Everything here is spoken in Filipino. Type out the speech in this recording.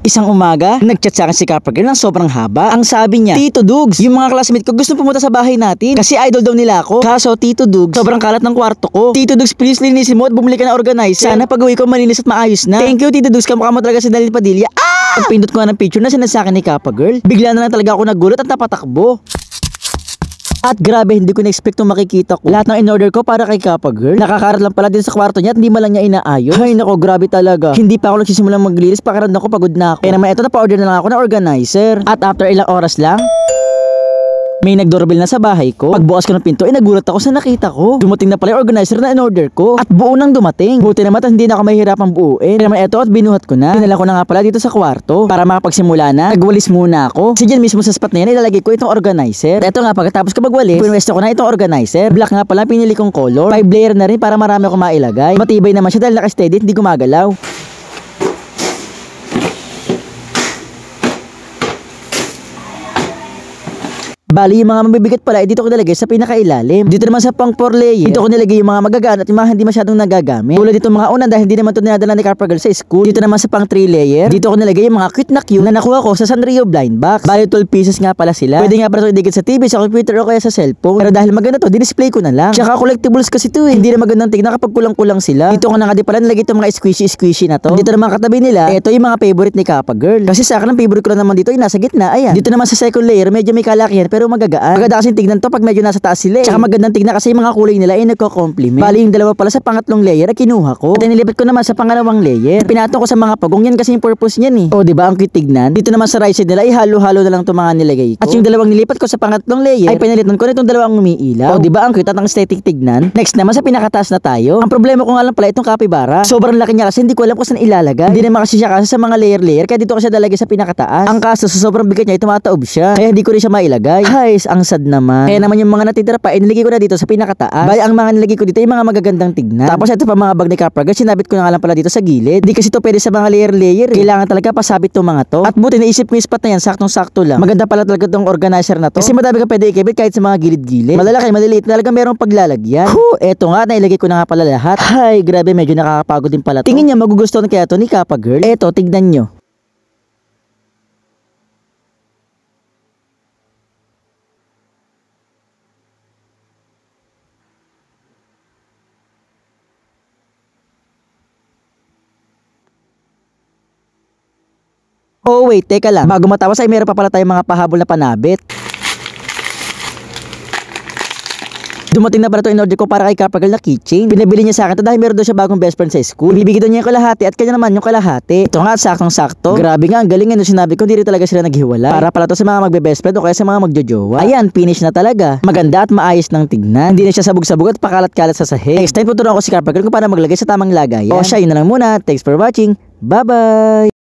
Isang umaga, nagchat sa akin si Kappa Girl ng sobrang haba. Ang sabi niya, Tito Dugs, yung mga classmate ko gusto pumunta sa bahay natin kasi idol daw nila ako. Kaso, Tito Dugs, sobrang kalat ng kwarto ko. Tito Dugs, please linisin mo at bumili ka na organizer. Sana pag-uwi ko malinis at maayos na. Thank you, Tito Dugs, kamukha mo talaga si Daniel Padilla. Pagpindot ko nga ng picture na sinasakin ni Kappa Girl, bigla na lang talaga ako nagulat at napatakbo. At grabe, hindi ko na-expect na makikita ko lahat ng in-order ko para kay Kappa Girl. Nakakarat lang pala din sa kwarto niya at hindi man lang niya inaayos. Ay nako, grabe talaga. Hindi pa ako nagsisimulang maglinis, pakiramdam ko pagod na ako. Kaya naman eto, na-pa-order na lang ako ng organizer. At after ilang oras lang, may nag-doorbell na sa bahay ko. Pagbukas ko ng pinto, nagulat ako sa nakita ko. Dumating na pala yung organizer na in-order ko. At buo nang dumating. Buti naman at hindi na ako mahihirapang buuin. Kaya naman eto at binuhat ko na. Dinala ko na nga pala dito sa kwarto. Para makapagsimula na, nagwalis muna ako. Kasi dyan mismo sa spot na yan, ilalagay ko itong organizer. Eto nga, pagkatapos ko magwalis, pinwesto ko na itong organizer. Black nga pala, pinili kong color. 5 layer na rin para marami akong mailagay. Matibay naman siya dahil naka-steady, hindi gumagalaw. Bali, yung mga mabibigat pala, dito ko nilagay sa pinakailalim. Dito naman sa pang 4 layer, dito ko nilagay yung mga magagaan at yung mga hindi masyadong nagagamit. Tulad dito mga unan dahil hindi naman ito dinadala ni Kappa Girl sa school. Dito naman sa pang 3 layer, dito ko nilagay yung mga cute na nakuha ko sa Sanrio blind box. Bali, 12 pieces nga pala sila. Pwede nga pala ito idikit sa TV, sa computer o kaya sa cellphone. Pero dahil maganda to, di-display ko na lang. Tsaka collectibles kasi ito eh. Hindi na magandang tignan kapag kulang-kulang sila. Dito ko na nga di pala nilagay itong mga squishy na to. Dito naman katabi nila, ito yung mga favorite ni Kappa Girl. Kasi sa akin ang favorite ko na naman dito ay nasa gitna. Ayan. Dito naman sa second layer, medyo may kalakihan pero magagaan. Maganda kasi tignan to pag medyo nasa taas sila eh. Tsaka magandang tignan kasi yung mga kulay nila ay nagko-compliment. Bali yung dalawa pala sa pangatlong layer ay kinuha ko. At nilipat ko naman sa pangalawang layer. Pinatong ko sa mga pagong yan kasi yung purpose niyan eh. O diba ang cute tignan? Dito naman sa right side nila ay halo-halo na lang itong mga nilagay ko. At yung dalawang nilipat ko sa pangatlong layer ay pinalitan ko na itong dalawang umiilaw. O diba ang cute at ang aesthetic tignan? Next naman sa pinakataas na tayo. Ang problema ko nga lang pala itong capybara. Sobrang laki niya kasi hindi ko alam kung saan ilalagay. Hindi naman kasi siya kasi sa mga layer kaya dito ko siya dalagay sa pinakataas. Ang kaso sa sobrang bigat niya ay tumataob siya. Kaya hindi ko rin siya mailagay. Guys, ang sad naman. Kaya naman yung mga natitira pa, inilagay ko na dito sa pinakataas. Bali, ang mga nilagay ko dito ay mga magagandang tignan. Tapos ito pa mga bag ni Kappa Girl, sinabit ko na nga lang pala dito sa gilid. Di kasi to pwede sa mga layer. Kailangan talaga pasabit to mga to. At buti naisip ko yung spot na yan, saktong-sakto lang. Maganda pala talaga tong organizer na to. Kasi madami ka pwede ikibit kahit sa mga gilid-gilid. Malalaki, maliliit, talaga merong paglalagyan. Eto nga, nailagay ko na nga pala lahat. Hay, grabe, medyo nakakapagod din pala to. Tingin niya magugustuhan kaya to ni Kappa Girl. Eto, tignan nyo. Oh wait, teka lang. Bago matapos ay meron pa pala tayong mga pahabol na panabit. Dumating na pala ito in-order ko para kay Kappa Girl na keychain. Pinabili niya sa akin ito dahil meron daw siya bagong best friend sa school. Ibibigay daw niya yung kalahati at kanya naman yung kalahati. Ito nga, saktong-sakto. Grabe nga, ang galing nga nung sinabi ko, hindi rin talaga sila naghiwalay. Para pala to sa mga magbe-best friend o kaya sa mga magjojowa. Ayan, finish na talaga. Maganda at maayos ng tignan. Hindi na siya sabog-sabog at pakalat-kalat sa sahig. Next time, tuturuan ko si Kappa Girl kung paano maglagay sa tamang lagayan. O siya, yun na lang muna. Thanks for watching. Bye-bye!